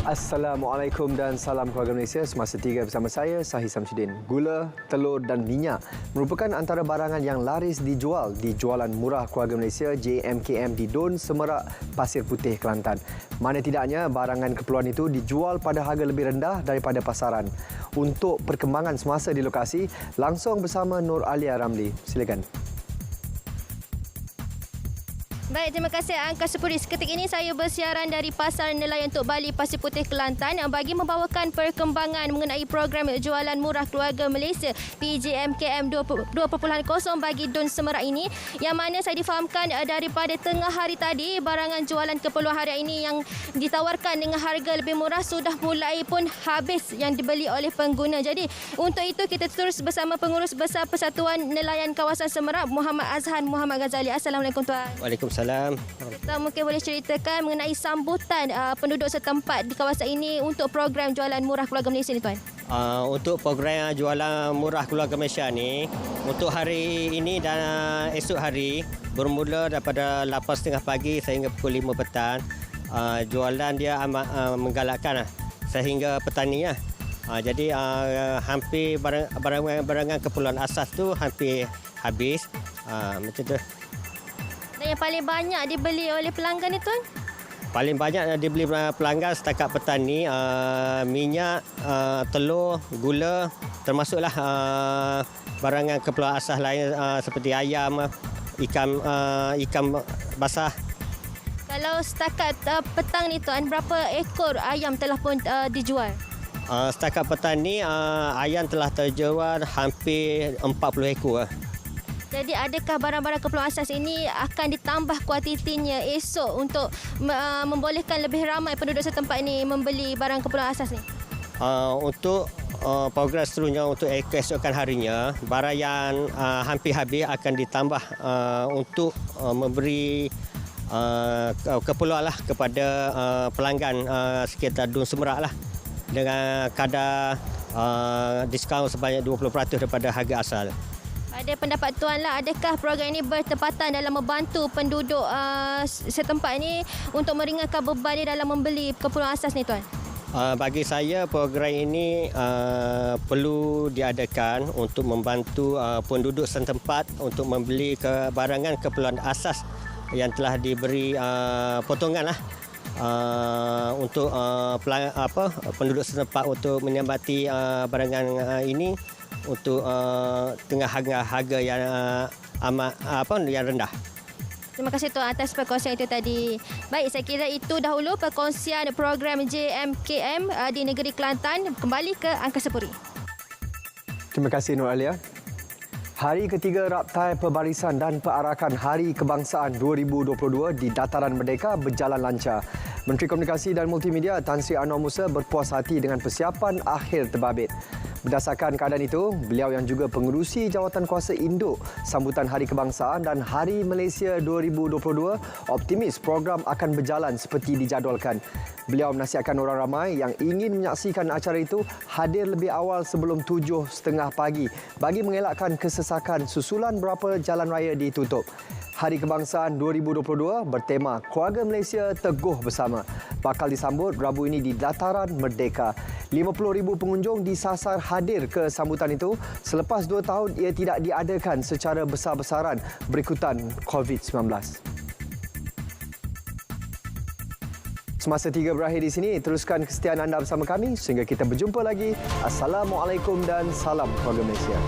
Assalamualaikum dan salam keluarga Malaysia. Semasa 3 bersama saya, Sahih Samsudin. Gula, telur dan minyak merupakan antara barangan yang laris dijual di jualan murah keluarga Malaysia JMKM di Dun Semerak, Pasir Putih, Kelantan. Mana tidaknya barangan keperluan itu dijual pada harga lebih rendah daripada pasaran. Untuk perkembangan semasa di lokasi, langsung bersama Nur Alia Ramli. Silakan. Baik, terima kasih Angkasa Puri. Seketika ini saya bersiaran dari Pasar Nelayan Tok Bali, Pasir Putih, Kelantan bagi membawakan perkembangan mengenai program jualan murah keluarga Malaysia PJMKM 2.0 bagi Dun Semerak ini, yang mana saya difahamkan daripada tengah hari tadi barangan jualan keperluan harian ini yang ditawarkan dengan harga lebih murah sudah mulai pun habis yang dibeli oleh pengguna. Jadi untuk itu kita terus bersama Pengurus Besar Persatuan Nelayan Kawasan Semerak, Muhammad Azhan Muhammad Ghazali. Assalamualaikum tuan. Waalaikumsalam. Tuan mungkin boleh ceritakan mengenai sambutan penduduk setempat di kawasan ini untuk program jualan murah keluarga Malaysia ni tuan? Untuk program jualan murah keluarga Malaysia ni, untuk hari ini dan esok hari bermula daripada 8.30 pagi sehingga pukul 5 petang. Jualan dia amat menggalakkan sehingga petani ya. Jadi hampir barangan keperluan asas tu hampir habis. Macam tu. Dan yang paling banyak dibeli oleh pelanggan ni tuan? Paling banyak dibeli pelanggan setakat petani, minyak, telur, gula, termasuklah barangan keperluan asas lain seperti ayam, ikan basah. Kalau setakat petang ni tuan, berapa ekor ayam telah pun dijual? Setakat petang ni ayam telah terjual hampir 40 ekor. Jadi adakah barang-barang keperluan asas ini akan ditambah kuantitinya esok untuk membolehkan lebih ramai penduduk setempat ini membeli barang keperluan asas ni? Untuk program seterusnya untuk keesokan harinya, barang yang hampir habis akan ditambah untuk memberi keperluan lah kepada pelanggan sekitar Dun Semerak lah, dengan kadar diskaun sebanyak 20% daripada harga asal. Pada pendapat tuan lah, adakah program ini bertepatan dalam membantu penduduk setempat ini untuk meringankan beban dia dalam membeli keperluan asas ni tuan? Bagi saya program ini perlu diadakan untuk membantu penduduk setempat untuk membeli barangan keperluan asas yang telah diberi potongan lah. Untuk penduduk setempat untuk menyambati barangan ini untuk tengah harga yang yang rendah. Terima kasih tuan atas perkongsian itu tadi. Baik, saya kira itu dahulu perkongsian program JMKM di negeri Kelantan. Kembali ke Angkasa Puri. Terima kasih Nur Alia. Hari ketiga Raptai Pembarisan dan Perarakan Hari Kebangsaan 2022 di Dataran Merdeka berjalan lancar. Menteri Komunikasi dan Multimedia Tan Sri Anwar Musa berpuas hati dengan persiapan akhir terbabit. Berdasarkan keadaan itu, beliau yang juga pengerusi Jawatankuasa Induk sambutan Hari Kebangsaan dan Hari Malaysia 2022 optimis program akan berjalan seperti dijadualkan. Beliau menasihatkan orang ramai yang ingin menyaksikan acara itu hadir lebih awal sebelum 7.30 pagi bagi mengelakkan kesesakan susulan berapa jalan raya ditutup. Hari Kebangsaan 2022 bertema Keluarga Malaysia Teguh Bersama bakal disambut Rabu ini di Dataran Merdeka. 50,000 pengunjung disasar hadir ke sambutan itu selepas 2 tahun ia tidak diadakan secara besar-besaran berikutan COVID-19. Semasa 3 berakhir di sini, teruskan kesetiaan anda bersama kami sehingga kita berjumpa lagi. Assalamualaikum dan salam keluarga Malaysia.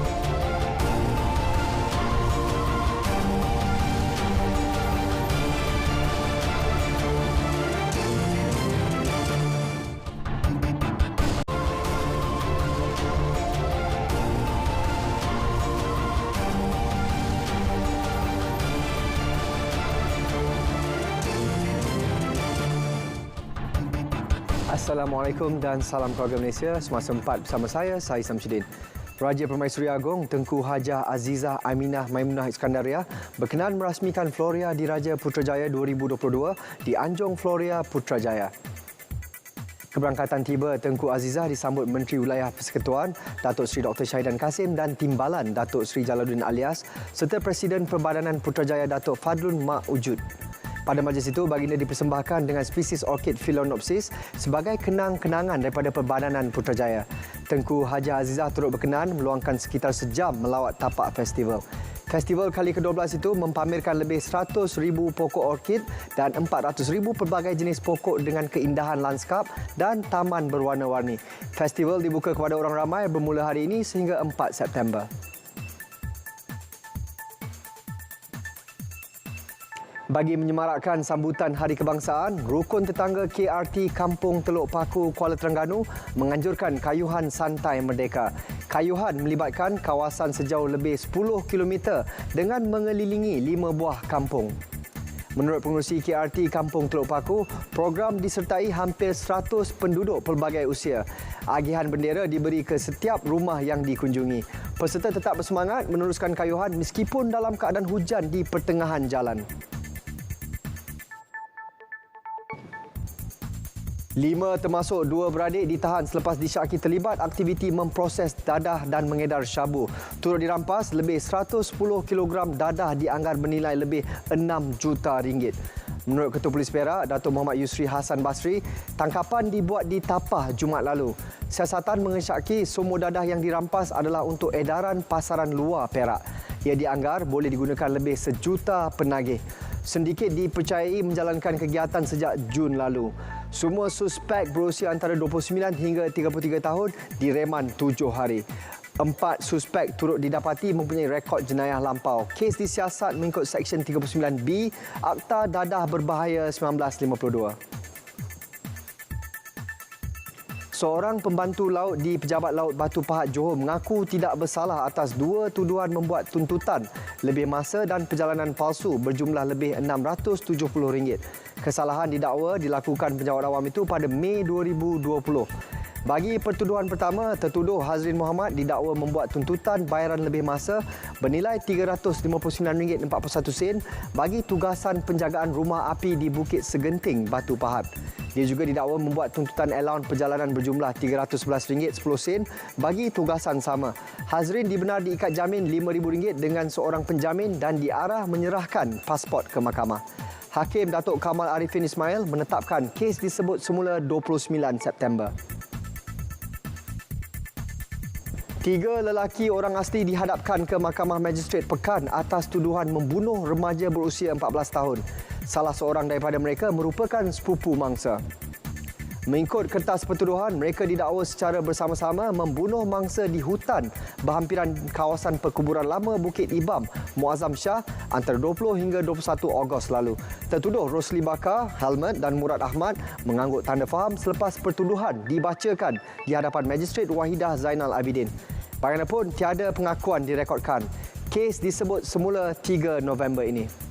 Assalamualaikum dan salam keluarga Malaysia. Semasa 4 bersama saya, Sahih Samsudin. Raja Permaisuri Agong Tengku Hajah Azizah Aminah Maimunah Iskandariah berkenan merasmikan Floria Diraja Putrajaya 2022 di Anjong Floria Putrajaya. Keberangkatan tiba Tengku Azizah disambut Menteri Wilayah Persekutuan Datuk Seri Dr. Syahidan Kasim dan Timbalan Datuk Seri Jalaluddin Alias serta Presiden Perbadanan Putrajaya Datuk Fadlun Mak Ujud. Pada majlis itu, baginda dipersembahkan dengan spesies orkid Phalaenopsis sebagai kenang-kenangan daripada Perbadanan Putrajaya. Tengku Haji Azizah turut berkenan meluangkan sekitar sejam melawat tapak festival. Festival kali ke-12 itu mempamerkan lebih 100,000 pokok orkid dan 400,000 pelbagai jenis pokok dengan keindahan lanskap dan taman berwarna-warni. Festival dibuka kepada orang ramai bermula hari ini sehingga 4 September. Bagi menyemarakkan sambutan Hari Kebangsaan, Rukun Tetangga KRT Kampung Teluk Paku, Kuala Terengganu menganjurkan kayuhan santai merdeka. Kayuhan melibatkan kawasan sejauh lebih 10 km dengan mengelilingi 5 buah kampung. Menurut pengerusi KRT Kampung Teluk Paku, program disertai hampir 100 penduduk pelbagai usia. Agihan bendera diberi ke setiap rumah yang dikunjungi. Peserta tetap bersemangat meneruskan kayuhan meskipun dalam keadaan hujan di pertengahan jalan. 5 termasuk 2 beradik ditahan selepas disyaki terlibat aktiviti memproses dadah dan mengedar syabu. Turut dirampas lebih 110 kg dadah dianggar bernilai lebih 6 juta ringgit. Menurut Ketua Polis Perak, Datuk Muhammad Yusri Hassan Basri, tangkapan dibuat di Tapah Jumaat lalu. Siasatan mengesyaki semua dadah yang dirampas adalah untuk edaran pasaran luar Perak. Ia dianggar boleh digunakan lebih 1 juta penagih. Sedikit dipercayai menjalankan kegiatan sejak Jun lalu. Semua suspek berusia antara 29 hingga 33 tahun direman 7 hari. 4 suspek turut didapati mempunyai rekod jenayah lampau. Kes disiasat mengikut Seksyen 39B Akta Dadah Berbahaya 1952. Seorang pembantu laut di Pejabat Laut Batu Pahat Johor mengaku tidak bersalah atas 2 tuduhan membuat tuntutan lebih masa dan perjalanan palsu berjumlah lebih RM670. Kesalahan didakwa dilakukan penjawat awam itu pada Mei 2020. Bagi pertuduhan pertama, tertuduh Hazrin Muhammad didakwa membuat tuntutan bayaran lebih masa bernilai RM359.41 bagi tugasan penjagaan rumah api di Bukit Segenting, Batu Pahat. Dia juga didakwa membuat tuntutan allowance perjalanan berjumlah RM311.10 bagi tugasan sama. Hazrin dibenar diikat jamin RM5,000 dengan seorang penjamin dan diarah menyerahkan pasport ke mahkamah. Hakim Datuk Kamal Arifin Ismail menetapkan kes disebut semula 29 September. 3 lelaki orang asli dihadapkan ke Mahkamah Magistrate Pekan atas tuduhan membunuh remaja berusia 14 tahun. Salah seorang daripada mereka merupakan sepupu mangsa. Mengikut kertas pertuduhan, mereka didakwa secara bersama-sama membunuh mangsa di hutan berhampiran kawasan perkuburan lama Bukit Ibam, Muazzam Shah antara 20 hingga 21 Ogos lalu. Tertuduh Rosli Bakar, Helmet dan Murad Ahmad mengangguk tanda faham selepas pertuduhan dibacakan di hadapan Magistrate Wahidah Zainal Abidin. Bagaimanapun, tiada pengakuan direkodkan. Kes disebut semula 3 November ini.